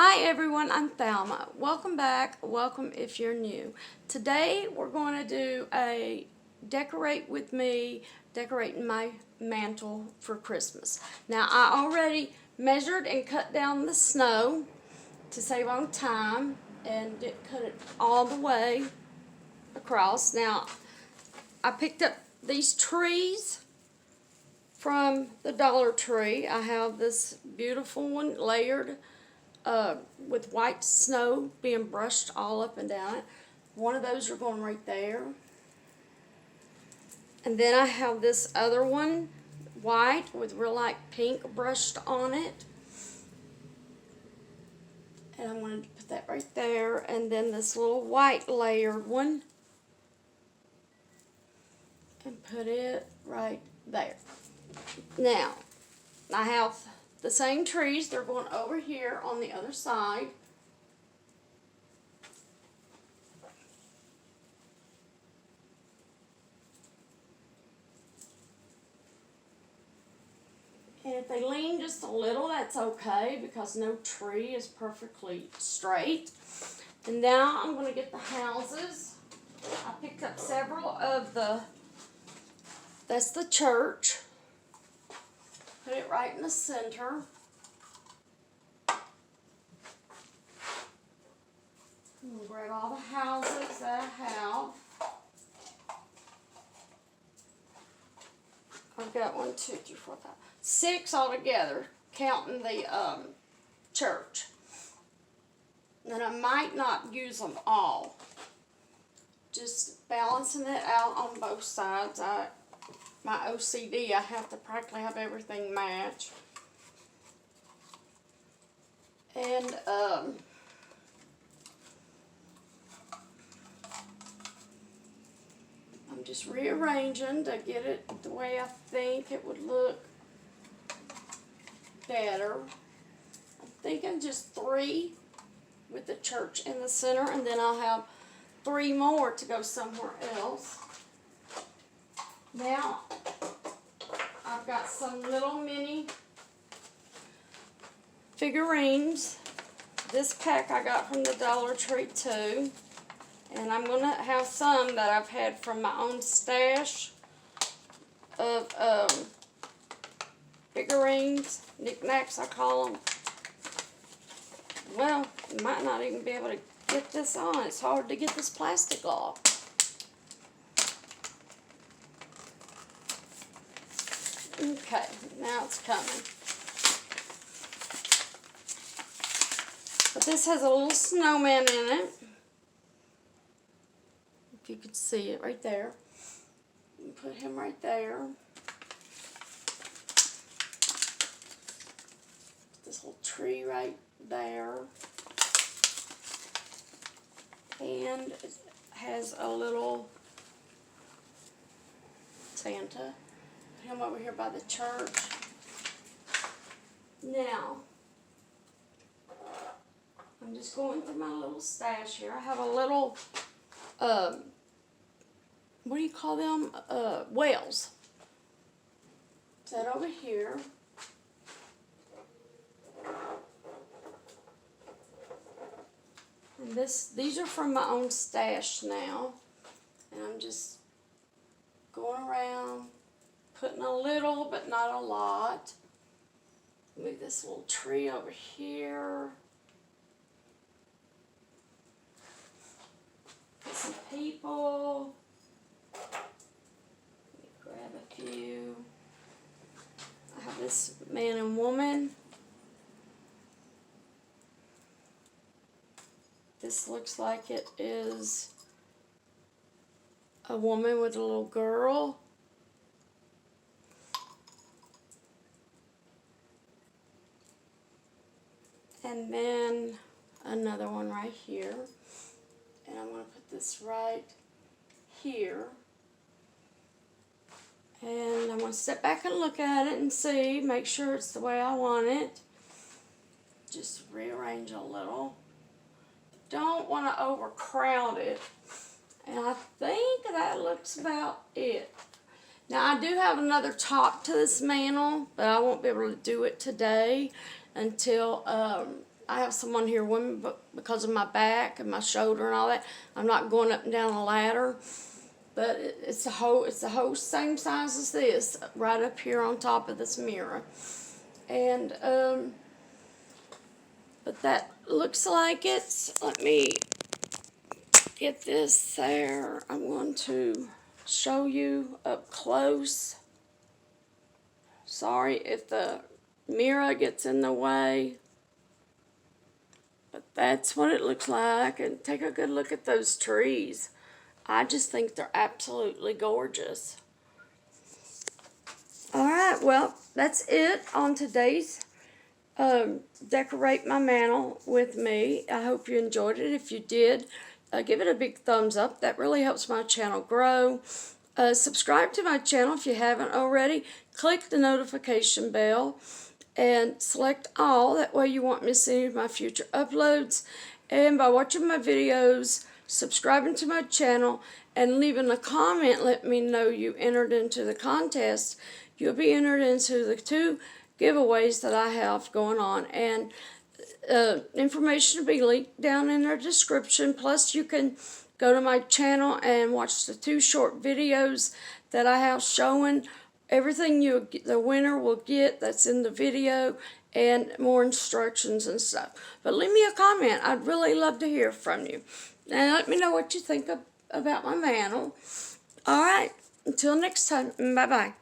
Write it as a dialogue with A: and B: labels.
A: Hi everyone, I'm Thelma. Welcome back. Welcome if you're new. Today we're going to do a decorate with me, decorating my mantle for Christmas. Now I already measured and cut down the snow to save on time and cut it all the way across. Now I picked up these trees from the Dollar Tree. I have this beautiful one layered with white snow being brushed all up and down it. One of those are going right there. And then I have this other one, white with real light pink brushed on it. And I'm going to put that right there. And then this little white layered one. And put it right there. Now, I have the same trees. They're going over here on the other side. And if they lean just a little, that's okay because no tree is perfectly straight. And now I'm going to get the houses. I picked up several of that's the church. Put it right in the center. I'm going to grab all the houses that I have. I've got 1, 2, 3, 4, 5, 6 altogether, counting the church. And I might not use them all. Just balancing it out on both sides. My OCD, I have to practically have everything match. And I'm just rearranging to get it the way I think it would look better. I'm thinking just 3 with the church in the center, and then I'll have 3 more to go somewhere else. Now, I've got some little mini figurines. This pack I got from the Dollar Tree too. And I'm going to have some that I've had from my own stash of figurines, knickknacks I call them. Well, you might not even be able to get this on. It's hard to get this plastic off. Okay, now it's coming. But this has a little snowman in it. If you could see it right there. Put him right there. This whole tree right there. And it has a little Santa. Put him over here by the church. Now, I'm just going through my little stash here. I have a little, what do you call them? Whales. Set over here. And these are from my own stash now. And I'm just going around, putting a little, but not a lot. Move this little tree over here. Put some people. Let me grab a few. I have this man and woman. This looks like it is a woman with a little girl. And then another one right here. And I'm going to put this right here. And I'm going to step back and look at it and see, make sure it's the way I want it. Just rearrange a little. Don't want to overcrowd it. And I think that looks about it. Now I do have another top to this mantle, but I won't be able to do it today until I have someone here with me, but because of my back and my shoulder and all that, I'm not going up and down a ladder. But it's the whole same size as this, right up here on top of this mirror. And but that looks like it. Let me get this there. I'm going to show you up close. Sorry if the mirror gets in the way, but that's what it looks like. And take a good look at those trees. I just think they're absolutely gorgeous. Alright, well, that's it on today's Decorate My Mantel with me. I hope you enjoyed it. If you did, give it a big thumbs up. That really helps my channel grow. Subscribe to my channel if you haven't already. Click the notification bell and select all. That way you won't miss any of my future uploads. And by watching my videos, subscribing to my channel, and leaving a comment, let me know you entered into the contest. You'll be entered into the 2 giveaways that I have going on. And information will be linked down in the description. Plus, you can go to my channel and watch the 2 short videos that I have showing everything the winner will get that's in the video, and more instructions and stuff. But leave me a comment. I'd really love to hear from you. And let me know what you think about my mantle. Alright, until next time, bye-bye.